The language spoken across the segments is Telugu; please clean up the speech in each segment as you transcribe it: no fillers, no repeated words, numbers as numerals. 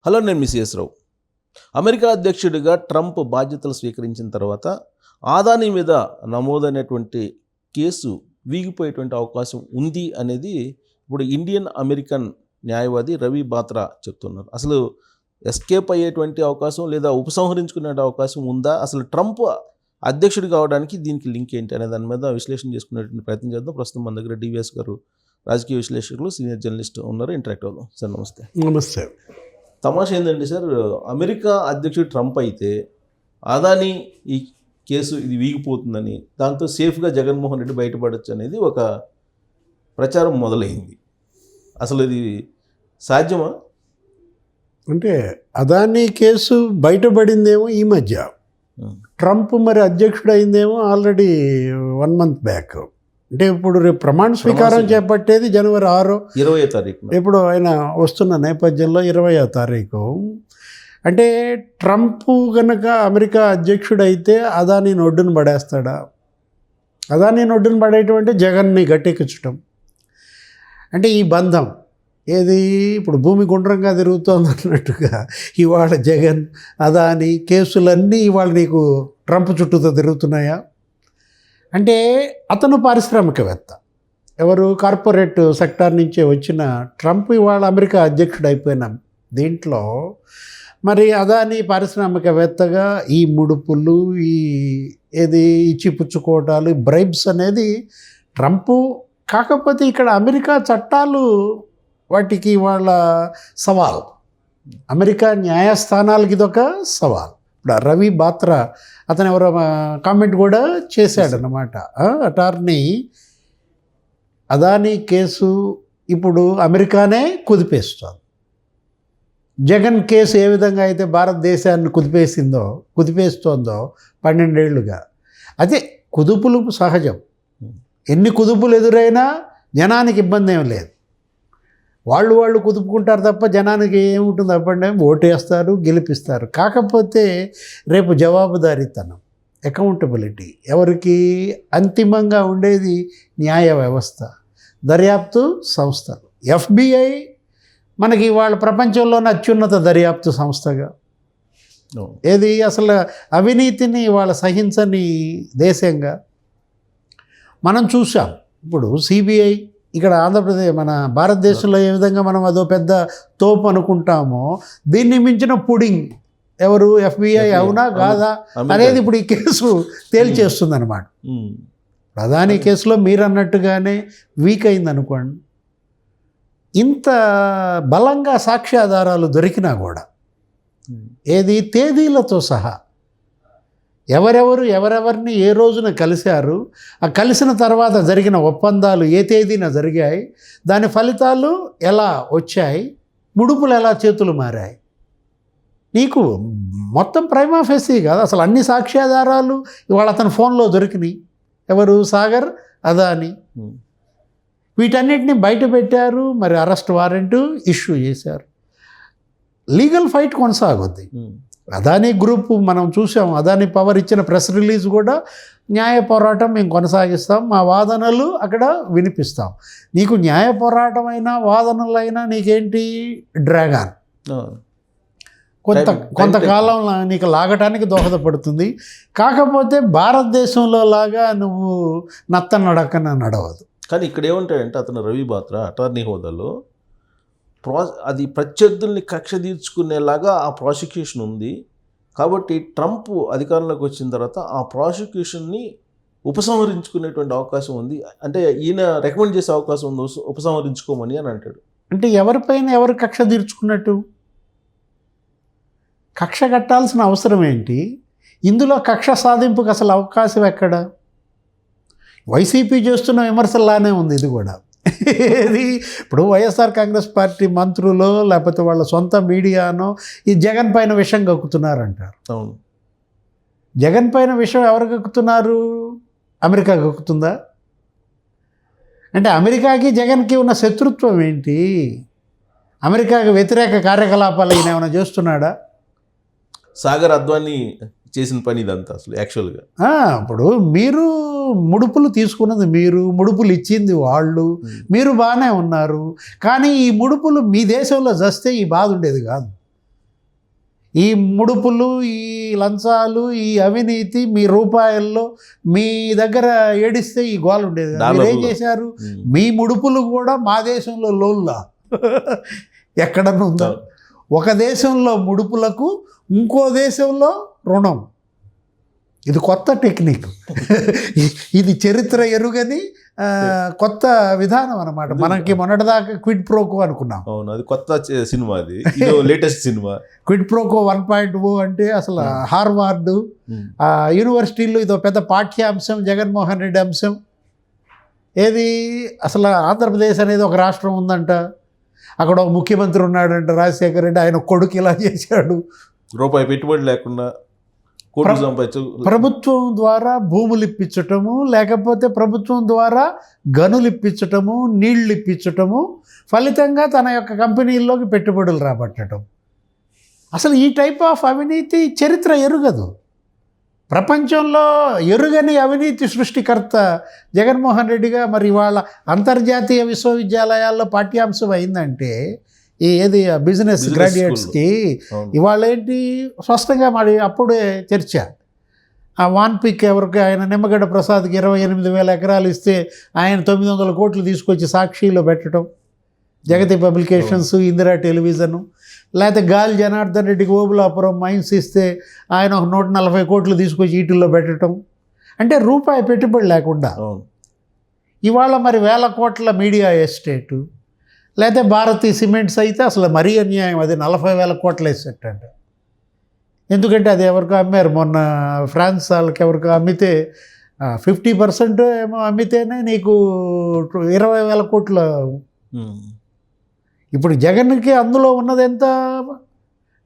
హలో, నేను మిస్ రావు. అమెరికా అధ్యక్షుడిగా ట్రంప్ బాధ్యతలు స్వీకరించిన తర్వాత ఆదాని మీద నమోదైనటువంటి కేసు వీగిపోయేటువంటి అవకాశం ఉంది అనేది ఇప్పుడు ఇండియన్ అమెరికన్ న్యాయవాది రవి బాత్రా చెప్తున్నారు. అసలు ఎస్కేప్ అయ్యేటువంటి అవకాశం లేదా ఉపసంహరించుకునే అవకాశం ఉందా? అసలు ట్రంప్ అధ్యక్షుడు కావడానికి దీనికి లింక్ ఏంటి అనే దాని మీద విశ్లేషణ చేసుకునేటువంటి ప్రయత్నం చేద్దాం. ప్రస్తుతం మన దగ్గర డివిఎస్ గారు రాజకీయ విశ్లేషకులు, సీనియర్ జర్నలిస్ట్ ఉన్నారు. ఇంటరాక్ట్ అవుదాం. సార్ నమస్తే. నమస్తే. తమాషా ఏంటంటే సార్, అమెరికా అధ్యక్షుడు ట్రంప్ అయితే అదానీ ఈ కేసు ఇది వీగిపోతుందని, దాంతో సేఫ్గా జగన్మోహన్ రెడ్డి బయటపడవచ్చు అనేది ఒక ప్రచారం మొదలైంది. అసలు ఇది సాధ్యమా? అంటే అదానీ కేసు బయటపడిందేమో ఈ మధ్య, ట్రంప్ మరి అధ్యక్షుడు అయిందేమో ఆల్రెడీ 1 month బ్యాక్. అంటే ఇప్పుడు రేపు ప్రమాణ స్వీకారం చేపట్టేది జనవరి 6, 20వ తారీఖు. ఇప్పుడు ఆయన వస్తున్న నేపథ్యంలో 20వ తారీఖు. అంటే ట్రంప్ కనుక అమెరికా అధ్యక్షుడు అయితే అదానీని ఒడ్డున పడేస్తాడా? అదానీని ఒడ్డున పడేయటం జగన్ని గట్టెక్కించటం. అంటే ఈ బంధం ఏది ఇప్పుడు భూమి గుండ్రంగా తిరుగుతోంది అన్నట్టుగా ఇవాళ జగన్ అదానీ కేసులన్నీ ఇవాళ నీకు ట్రంప్ చుట్టూతో తిరుగుతున్నాయా? అంటే అతను పారిశ్రామికవేత్త, ఎవరు కార్పొరేట్ సెక్టార్ నుంచే వచ్చిన ట్రంప్ ఇవాళ అమెరికా అధ్యక్షుడు అయిపోయిన దీంట్లో మరి అదానీ పారిశ్రామికవేత్తగా ఈ ముడుపులు, ఈ ఏది ఇచ్చిపుచ్చుకోవటాలు, బ్రైబ్స్ అనేది ట్రంప్. కాకపోతే ఇక్కడ అమెరికా చట్టాలు వాటికి వాళ్ళ సవాల్, అమెరికా న్యాయస్థానాలకి ఇదొక సవాల్. ఇప్పుడు రవి బాత్రా అతను ఎవరో కామెంట్ కూడా చేశాడనమాట. అటార్నీ అదానీ కేసు ఇప్పుడు అమెరికానే కుదిపేస్తోంది. జగన్ కేసు ఏ విధంగా అయితే భారతదేశాన్ని కుదిపేస్తోందో 12 ఏళ్లుగా, అదే కుదుపులు సహజం. ఎన్ని కుదుపులు ఎదురైనా జనానికి ఇబ్బంది ఏం లేదు. వాళ్ళు కుదుపుకుంటారు తప్ప జనానికి ఏముంటుంది? అప్పటి ఓటేస్తారు, గెలిపిస్తారు. కాకపోతే రేపు జవాబుదారీతనం, అకౌంటబిలిటీ ఎవరికి? అంతిమంగా ఉండేది న్యాయ వ్యవస్థ, దర్యాప్తు సంస్థలు. FBI మనకి వాళ్ళ ప్రపంచంలోనే అత్యున్నత దర్యాప్తు సంస్థగా, ఏది అసలు అవినీతిని వాళ్ళ సహించని దేశంగా మనం చూసాం. ఇప్పుడు CBI ఇక్కడ ఆంధ్రప్రదేశ్, మన భారతదేశంలో ఏ విధంగా మనం అదో పెద్ద తోపు అనుకుంటామో, దీన్ని మించిన పుడింగ్ ఎవరు? FBI. అవునా కాదా అనేది ఇప్పుడు ఈ కేసు తేల్చేస్తుంది అనమాట. ప్రధాని కేసులో మీరు అన్నట్టుగానే వీక్ అయింది అనుకోండి. ఇంత బలంగా సాక్ష్యాధారాలు దొరికినా కూడా, ఏది తేదీలతో సహా ఎవరెవరిని ఏ రోజున కలిశారు, ఆ కలిసిన తర్వాత జరిగిన ఒప్పందాలు ఏ తేదీన జరిగాయి, దాని ఫలితాలు ఎలా వచ్చాయి, ముడుపులు ఎలా చేతులు మారాయి, నీకు మొత్తం ప్రైమా ఫేసీ కాదు అసలు అన్ని సాక్ష్యాధారాలు ఇవాళ అతని ఫోన్లో దొరికినాయి. ఎవరు? సాగర్, అదానీ. వీటన్నిటిని బయట పెట్టారు. మరి అరెస్ట్ వారెంట్ ఇష్యూ చేశారు. లీగల్ ఫైట్ కొనసాగుద్ది. అదానీ గ్రూప్ మనం చూసాం, అదానీ పవర్ ఇచ్చిన ప్రెస్ రిలీజ్ కూడా న్యాయ పోరాటం మేము కొనసాగిస్తాం, మా వాదనలు అక్కడ వినిపిస్తాం. నీకు న్యాయ పోరాటం అయినా వాదనలైనా నీకేంటి? డ్రాగన్ కొంతకాలం నీకు లాగటానికి దోహదపడుతుంది. కాకపోతే భారతదేశంలో లాగా నువ్వు నడకన నడవదు. కానీ ఇక్కడ ఏమంటాడంటే అతను రవి బాత్రా అటార్నీ హోదాలో అది ప్రత్యర్థుల్ని కక్ష తీర్చుకునేలాగా ఆ ప్రాసిక్యూషన్ ఉంది. కాబట్టి ట్రంప్ అధికారంలోకి వచ్చిన తర్వాత ఆ ప్రాసిక్యూషన్ని ఉపసంహరించుకునేటువంటి అవకాశం ఉంది. అంటే ఈయన రికమెండ్ చేసే అవకాశం ఉంది ఉపసంహరించుకోమని అని అంటాడు. అంటే ఎవరిపైన ఎవరు కక్ష తీర్చుకున్నట్టు? కక్ష కట్టాల్సిన అవసరం ఏంటి? ఇందులో కక్ష సాధింపుకు అసలు అవకాశం ఎక్కడ? వైసీపీ చేస్తున్న విమర్శలానే ఉంది ఇది కూడా. ఇది ఇప్పుడు వైఎస్ఆర్ కాంగ్రెస్ పార్టీ మంత్రులు లేకపోతే వాళ్ళ సొంత మీడియానో ఈ జగన్ పైన విషం కక్కుతున్నారంటారు. అవును, జగన్ పైన విషం ఎవరు కక్కుతున్నారు? అమెరికా కక్కుతుందా? అంటే అమెరికాకి జగన్కి ఉన్న శత్రుత్వం ఏంటి? అమెరికాకి వ్యతిరేక కార్యకలాపాలు ఈయన ఏమైనా చేస్తున్నాడా? సాగర్, అద్వానీ చేసిన పని ఇదంతా అసలు యాక్చువల్గా. ఇప్పుడు మీరు ముడుపులు తీసుకున్నది మీరు, ముడుపులు ఇచ్చింది వాళ్ళు, మీరు బాగానే ఉన్నారు. కానీ ఈ ముడుపులు మీ దేశంలో జస్తే ఈ బాధ ఉండేది కాదు. ఈ ముడుపులు, ఈ లంచాలు, ఈ అవినీతి మీ రూపాయల్లో మీ దగ్గర ఏడిస్తే ఈ గోల ఉండేది. మీరు ఏం చేశారు? మీ ముడుపులు కూడా మా దేశంలో లోల్లా ఎక్కడన్నా ఉందా? ఒక దేశంలో ముడుపులకు ఇంకో దేశంలో రుణం. ఇది కొత్త టెక్నిక్. ఇది చరిత్ర ఎరుగని కొత్త విధానం అన్నమాట. మనకి మొన్నటిదాకా క్విడ్ ప్రోకో అనుకున్నాం. అవును, అది కొత్త సినిమా, అది లేటెస్ట్ సినిమా. క్విడ్ ప్రోకో 1.0 అంటే అసలు హార్వార్డు యూనివర్సిటీల్లో ఇదో పెద్ద పాఠ్యాంశం, జగన్మోహన్ రెడ్డి అంశం. ఏది అసలు ఆంధ్రప్రదేశ్ అనేది ఒక రాష్ట్రం ఉందంట, అక్కడ ఒక ముఖ్యమంత్రి ఉన్నాడంట రాజశేఖర రెడ్డి, ఆయన కొడుకు ఇలా చేశాడు, రూపాయి పెట్టుబడి లేకుండా ప్రభుత్వం ద్వారా భూములు ఇప్పించటము, లేకపోతే ప్రభుత్వం ద్వారా గనులు ఇప్పించటము, నీళ్లు ఇప్పించటము, ఫలితంగా తన యొక్క కంపెనీల్లోకి పెట్టుబడులు రాబట్టడం. అసలు ఈ టైప్ ఆఫ్ అవినీతి చరిత్ర ఎరుగదు. ప్రపంచంలో ఎరుగని అవినీతి సృష్టికర్త జగన్మోహన్ రెడ్డిగా మరి ఇవాళ అంతర్జాతీయ విశ్వవిద్యాలయాల్లో పాఠ్యాంశం అయిందంటే ఏది బిజినెస్ గ్రాడ్యుయేట్స్కి ఇవాళ ఏంటి స్పష్టంగా మరి అప్పుడే చర్చ. ఆ వాన్పిక్ ఎవరికి, ఆయన నిమ్మగడ్డ ప్రసాద్కి 28,000 ఎకరాలు ఇస్తే ఆయన 900 కోట్లు తీసుకొచ్చి సాక్షిలో పెట్టడం, జగతి పబ్లికేషన్స్, ఇందిరా టెలివిజను. లేకపోతే గాలి జనార్దన్ రెడ్డికి ఓబులాపురం మైన్స్ ఇస్తే ఆయన ఒక 140 కోట్లు తీసుకొచ్చి ఈటిల్లో పెట్టడం. అంటే రూపాయి పెట్టుబడి లేకుండా. ఇవాళ మరి 1000 కోట్ల మీడియా ఎస్టేటు, లేకపోతే భారతీ సిమెంట్స్ అయితే అసలు మరీ అన్యాయం, అది 40,000 కోట్ల ఎస్టేట్ అంట. ఎందుకంటే అది ఎవరికో అమ్మారు మొన్న, ఫ్రాన్స్ వాళ్ళకి ఎవరికో అమ్మితే 50% ఏమో అమ్మితేనే నీకు 20,000 కోట్ల. ఇప్పుడు జగన్కి అందులో ఉన్నది ఎంత?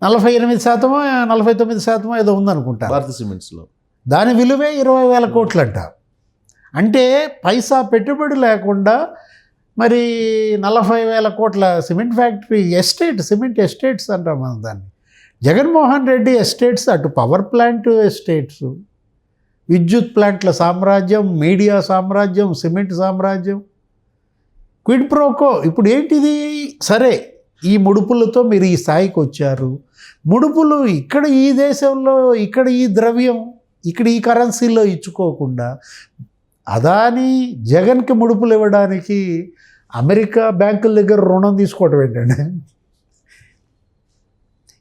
48%, 49% ఏదో ఉందనుకుంటా భారతీ సిమెంట్స్లో. దాని విలువే 20,000 కోట్లు అంట. అంటే పైసా పెట్టుబడి లేకుండా మరి 40,000 కోట్ల cement factory estate, cement estates అంటాం మనం దాన్ని. జగన్మోహన్ రెడ్డి ఎస్టేట్స్, అటు పవర్ ప్లాంట్ ఎస్టేట్స్, విద్యుత్ ప్లాంట్ల సామ్రాజ్యం, మీడియా సామ్రాజ్యం, సిమెంట్ సామ్రాజ్యం, క్విడ్ ప్రోకో. ఇప్పుడు ఏంటిది? సరే, ఈ ముడుపులతో మీరు ఈ స్థాయికి వచ్చారు. ముడుపులు ఇక్కడ ఈ దేశంలో, ఇక్కడ ఈ ద్రవ్యం, ఇక్కడ ఈ కరెన్సీలో ఇచ్చుకోకుండా అదాని జగన్కి ముడుపులు ఇవ్వడానికి అమెరికా బ్యాంకుల దగ్గర రుణం తీసుకోవడం ఏంటండి?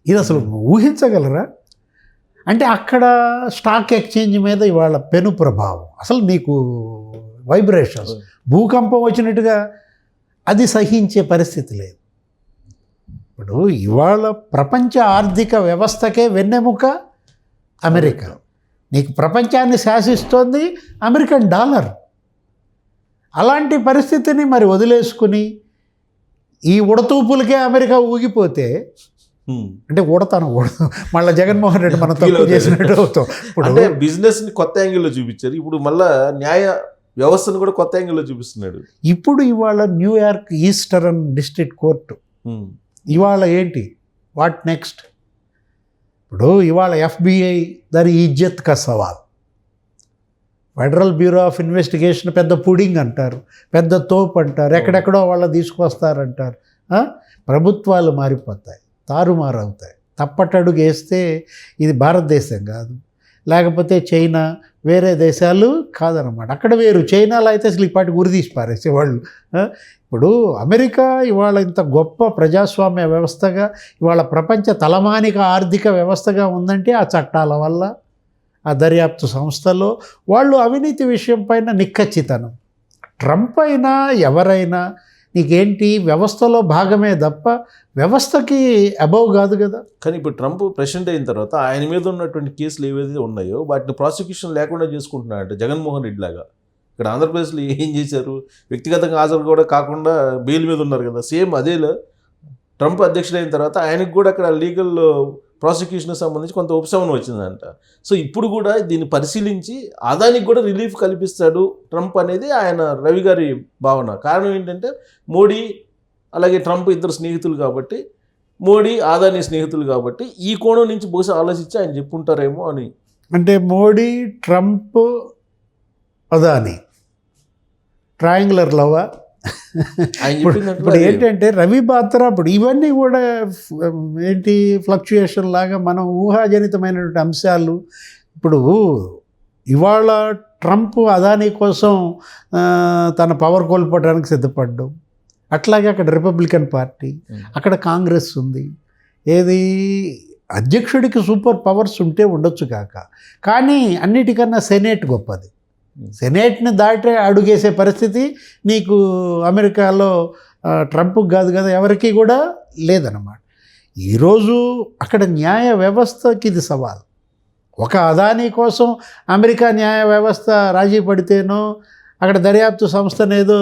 ఇది అసలు ఊహించగలరా? అంటే అక్కడ స్టాక్ ఎక్స్చేంజ్ మీద ఇవాళ పెను ప్రభావం, అసలు నీకు వైబ్రేషన్స్, భూకంపం వచ్చినట్టుగా అది సహించే పరిస్థితి లేదు. ఇప్పుడు ఇవాళ ప్రపంచ ఆర్థిక వ్యవస్థకే వెన్నెముక అమెరికా. నీకు ప్రపంచాన్ని శాసిస్తోంది అమెరికన్ డాలర్. అలాంటి పరిస్థితిని మరి వదిలేసుకుని ఈ ఉడతూపులకే అమెరికా ఊగిపోతే, అంటే ఉడతాను మళ్ళీ జగన్మోహన్ రెడ్డి మనం తప్పు చేసినట్టు అవుతాం. ఇప్పుడు బిజినెస్ని కొత్త యాంగిల్లో చూపించారు, ఇప్పుడు మళ్ళీ న్యాయ వ్యవస్థను కూడా కొత్త యాంగిల్లో చూపిస్తున్నాడు. ఇప్పుడు ఇవాళ న్యూయార్క్ ఈస్టర్న్ డిస్ట్రిక్ట్ కోర్టు ఇవాళ ఏంటి, వాట్ నెక్స్ట్? ఇప్పుడు ఇవాళ FBI దాని ఇజ్జత్ కా సవాల్. ఫెడరల్ బ్యూరో ఆఫ్ ఇన్వెస్టిగేషన్ పెద్ద పుడింగ్ అంటారు, పెద్ద తోపు అంటారు, ఎక్కడెక్కడో వాళ్ళ తీసుకొస్తారంటారు. ప్రభుత్వాలు మారిపోతాయి, తారుమారు అవుతాయి. తప్పటడుగు వేస్తే ఇది భారతదేశం కాదు, లేకపోతే చైనా, వేరే దేశాలు కాదనమాట. అక్కడ వేరు, చైనాలో అయితే అసలు ఈ పాటి గురి తీసి పారేసేవాళ్ళు. ఇప్పుడు అమెరికా ఇవాళ ఇంత గొప్ప ప్రజాస్వామ్య వ్యవస్థగా, ఇవాళ ప్రపంచ తలమానిక ఆర్థిక వ్యవస్థగా ఉందంటే ఆ చట్టాల వల్ల, ఆ దర్యాప్తు సంస్థలో వాళ్ళు అవినీతి విషయం పైన నిక్కచ్చితనం. ట్రంప్ అయినా ఎవరైనా నీకేంటి వ్యవస్థలో భాగమే తప్ప వ్యవస్థకి అబౌవ్ కాదు కదా. కానీ ఇప్పుడు ట్రంప్ ప్రెసిడెంట్ అయిన తర్వాత ఆయన మీద ఉన్నటువంటి కేసులు ఏవైతే ఉన్నాయో వాటిని ప్రాసిక్యూషన్ లేకుండా చేసుకుంటున్నాడంట జగన్మోహన్ రెడ్డి లాగా. ఇక్కడ ఆంధ్రప్రదేశ్లో ఏం చేశారు, వ్యక్తిగతంగా హాజరు కూడా కాకుండా బెయిల్ మీద ఉన్నారు కదా. సేమ్ అదేలా ట్రంప్ అధ్యక్షుడైన తర్వాత ఆయనకు కూడా అక్కడ లీగల్ ప్రాసిక్యూషన్కి సంబంధించి కొంత ఉపశమనం వచ్చిందంట. సో ఇప్పుడు కూడా దీన్ని పరిశీలించి అదానికి కూడా రిలీఫ్ కల్పిస్తాడు ట్రంప్ అనేది ఆయన రవి గారి భావన. కారణం ఏంటంటే మోడీ అలాగే ట్రంప్ ఇద్దరు స్నేహితులు కాబట్టి, మోడీ అదాని స్నేహితులు కాబట్టి ఈ కోణం నుంచి బహుశా ఆలోచించి ఆయన చెప్పుంటారేమో అని. అంటే Modi, Trump, Adani triangular love ఆయన ఇప్పుడు చెప్పినట్లు ఇప్పుడు ఏంటంటే రవి బాత్రా ఇప్పుడు ఇవన్నీ కూడా ఏంటి ఫ్లక్చుయేషన్ లాగా మనం ఊహాజనితమైనటువంటి అంశాలు. ఇప్పుడు ఇవాళ ట్రంప్ అదానీ కోసం తన పవర్ కోల్పోవడానికి సిద్ధపడ్డం, అట్లాగే అక్కడ రిపబ్లికన్ పార్టీ, అక్కడ కాంగ్రెస్ ఉంది. ఏది అధ్యక్షుడికి సూపర్ పవర్స్ ఉంటే ఉండొచ్చు కాక, కానీ అన్నిటికన్నా సెనేట్ గొప్పది. సెనేట్ని దాటి అడుగేసే పరిస్థితి నీకు అమెరికాలో ట్రంప్కి కాదు కదా, ఎవరికి కూడా లేదన్నమాట. ఈరోజు అక్కడ న్యాయ వ్యవస్థకి ఇది సవాల్. ఒక అదానీ కోసం అమెరికా న్యాయ వ్యవస్థ రాజీ పడితేనో, అక్కడ దర్యాప్తు సంస్థను ఏదో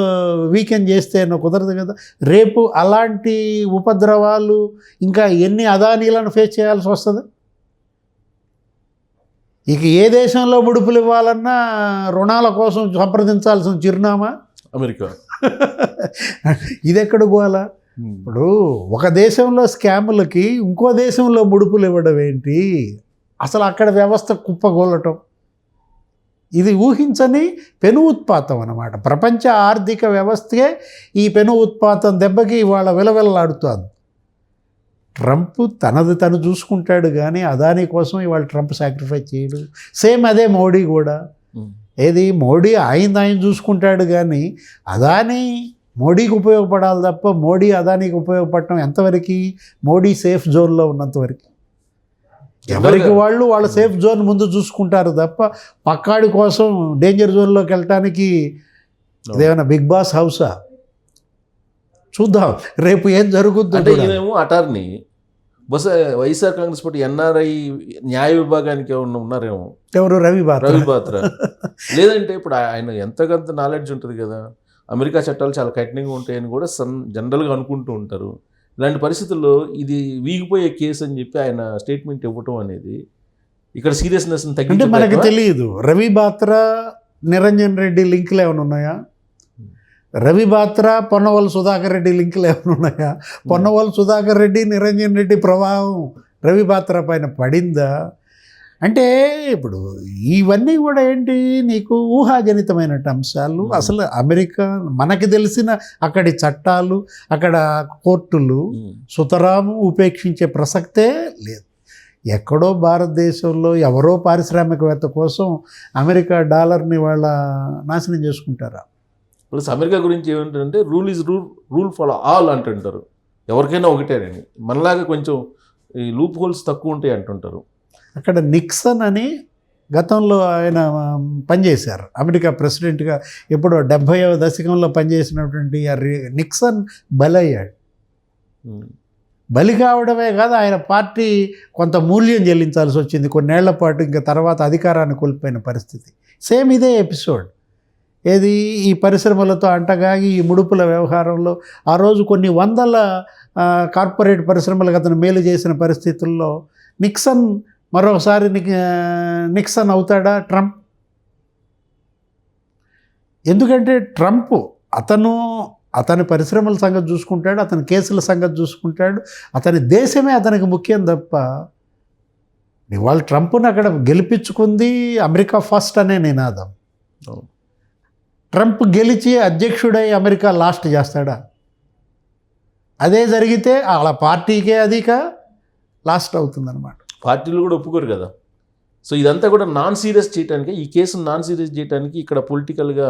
వీకెండ్ చేస్తేనో కుదరదు కదా. రేపు అలాంటి ఉపద్రవాలు ఇంకా ఎన్ని అదానీలను ఫేస్ చేయాల్సి వస్తుంది. ఇక ఏ దేశంలో ముడుపులు ఇవ్వాలన్నా రుణాల కోసం సంప్రదించాల్సిన చిరునామా అమెరికా. ఇది ఎక్కడ పోవాలా? ఇప్పుడు ఒక దేశంలో స్కాములకి ఇంకో దేశంలో ముడుపులు ఇవ్వడం ఏంటి? అసలు అక్కడ వ్యవస్థ కుప్పగోలటం, ఇది ఊహించని పెను ఉత్పాతం అన్నమాట. ప్రపంచ ఆర్థిక వ్యవస్థే ఈ పెను ఉత్పాతం దెబ్బకి ఇవాళ విలవిల్లాడుతోంది. ట్రంప్ తనది తను చూసుకుంటాడు కానీ అదానీ కోసం ఇవాళ ట్రంప్ సాక్రిఫైస్ చేయడు. సేమ్ అదే మోడీ కూడా. ఏది మోడీ ఆయన చూసుకుంటాడు కానీ అదానీ మోడీకి ఉపయోగపడాలి తప్ప మోడీ అదానీకి ఉపయోగపడటం ఎంతవరకు? మోడీ సేఫ్ జోన్లో ఉన్నంతవరకు. ఎవరికి వాళ్ళు వాళ్ళ సేఫ్ జోన్ ముందు చూసుకుంటారు తప్ప పక్కాడి కోసం డేంజర్ జోన్లోకి వెళ్ళటానికి ఇదేమైనా బిగ్ బాస్ హౌసా? చూద్దాం రేపు ఏం జరుగుతుందంటే. ఈయనేమో అటార్నీ, బహుశా వైఎస్ఆర్ కాంగ్రెస్ పార్టీ ఎన్ఆర్ఐ న్యాయ విభాగానికి ఏమన్నా ఉన్నారేమో. ఎవరు? రవి బాత్రా. లేదంటే ఇప్పుడు ఆయన ఎంతకంత నాలెడ్జ్ ఉంటుంది కదా, అమెరికా చట్టాలు చాలా కఠినంగా ఉంటాయని కూడా జనరల్గా అనుకుంటూ ఉంటారు. ఇలాంటి పరిస్థితుల్లో ఇది వీగిపోయే కేసు అని చెప్పి ఆయన స్టేట్మెంట్ ఇవ్వటం అనేది ఇక్కడ సీరియస్నెస్ అంటే మనకి తెలియదు. రవి బాత్రా నిరంజన్ రెడ్డి లింకులు ఏమైనా ఉన్నాయా? రవి బాత్రా పొన్నవోలు సుధాకర్ రెడ్డి లింకులు ఏమైనా ఉన్నాయా? పొన్నవోలు సుధాకర్ రెడ్డి నిరంజన్ రెడ్డి ప్రభావం రవి బాత్రా పైన పడిందా? అంటే ఇప్పుడు ఇవన్నీ కూడా ఏంటి, నీకు ఊహాజనితమైన అంశాలు. అసలు అమెరికా మనకి తెలిసిన అక్కడి చట్టాలు, అక్కడ కోర్టులు సుతరాము ఉపేక్షించే ప్రసక్తే లేదు. ఎక్కడో భారతదేశంలో ఎవరో పారిశ్రామికవేత్త కోసం అమెరికా డాలర్ని వాళ్ళ నాశనం చేసుకుంటారా? ప్లస్ అమెరికా గురించి ఏమంటారంటే rule is rule for all అంటుంటారు. ఎవరికైనా ఒకటేనని. మనలాగా కొంచెం ఈ లూప్ హోల్స్ తక్కువ ఉంటాయి అంటుంటారు. అక్కడ నిక్సన్ అని గతంలో ఆయన పనిచేశారు అమెరికా ప్రెసిడెంట్గా. ఎప్పుడో 70వ దశకంలో పనిచేసినటువంటి నిక్సన్ బలయ్యాడు. బలి కావడమే కాదు, ఆయన పార్టీ కొంత మూల్యం చెల్లించాల్సి వచ్చింది కొన్నేళ్ల పాటు. ఇంకా తర్వాత అధికారాన్ని కోల్పోయిన పరిస్థితి. సేమ్ ఇదే ఎపిసోడ్. ఏది ఈ పరిశ్రమలతో అంటగాగి ఈ ముడుపుల వ్యవహారంలో ఆ రోజు కొన్ని వందల కార్పొరేట్ పరిశ్రమలకు అతను మేలు చేసిన పరిస్థితుల్లో నిక్సన్ మరోసారి నిక్సన్ అవుతాడా ట్రంప్? ఎందుకంటే ట్రంప్ అతని పరిశ్రమల సంగతి చూసుకుంటాడు, అతని కేసుల సంగతి చూసుకుంటాడు, అతని దేశమే అతనికి ముఖ్యం తప్ప. ఇవాళ ట్రంప్ను అక్కడ గెలిపించుకుంది అమెరికా ఫస్ట్ అనే నినాదం. ట్రంప్ గెలిచి అధ్యక్షుడై అమెరికా లాస్ట్ చేస్తాడా? అదే జరిగితే వాళ్ళ పార్టీకే అదిక లాస్ట్ అవుతుందన్నమాట. పార్టీలు కూడా ఒప్పుకోరు కదా. సో ఇదంతా కూడా నాన్ సీరియస్ చేయడానికి, ఈ కేసును నాన్ సీరియస్ చేయడానికి ఇక్కడ పొలిటికల్గా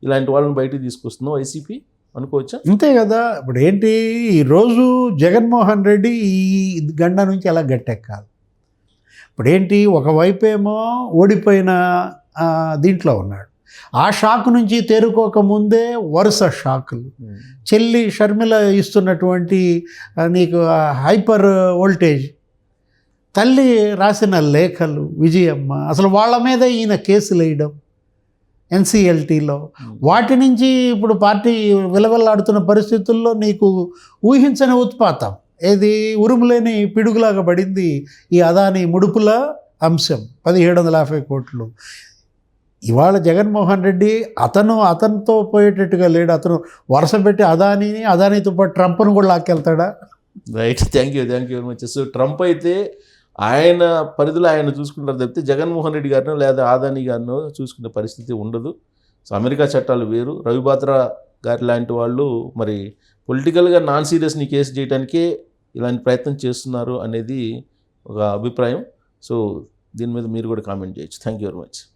ఇలాంటి వాళ్ళని బయటికి తీసుకొస్తుందో వైసీపీ అనుకోవచ్చా? అంతే కదా. ఇప్పుడు ఏంటి, ఈరోజు జగన్మోహన్ రెడ్డి ఈ గండ నుంచి ఎలా గట్టెక్కాలి? ఇప్పుడు ఏంటి, ఒకవైపేమో ఓడిపోయిన దీంట్లో ఉన్నాడు. ఆ షాక్ నుంచి తేరుకోకముందే వరుస షాకులు. చెల్లి షర్మిల ఇస్తున్నటువంటి నీకు హైపర్ వోల్టేజ్, తల్లి రాసిన లేఖలు, విజయమ్మ, అసలు వాళ్ళ మీద ఈయన కేసులు వేయడం ఎన్సిఎల్టీలో, వాటి నుంచి ఇప్పుడు పార్టీ విలవెల్లాడుతున్న పరిస్థితుల్లో నీకు ఊహించని ఉత్పాతం. ఏది ఉరుములేని పిడుగులాగా పడింది ఈ అదానీ ముడుపుల అంశం. 1750 కోట్లు. ఇవాళ జగన్మోహన్ రెడ్డి అతనితో పోయేటట్టుగా లేడు. అతను వరుస పెట్టి అదానీతో పాటు ట్రంప్ను కూడా లాక్కెళ్తాడా? Right, thank you very much. So Trump అయితే ఆయన పరిధిలో ఆయన చూసుకుంటారు తప్పితే జగన్మోహన్ రెడ్డి గారినో లేదా అదానీ గారినో చూసుకునే పరిస్థితి ఉండదు. సో అమెరికా చట్టాలు వేరు. రవి బాత్రా గారి లాంటి వాళ్ళు మరి పొలిటికల్గా నాన్ సీరియస్ని కేసు చేయడానికే ఇలాంటి ప్రయత్నం చేస్తున్నారు అనేది ఒక అభిప్రాయం. సో దీని మీద మీరు కూడా కామెంట్ చేయొచ్చు. Thank you very much.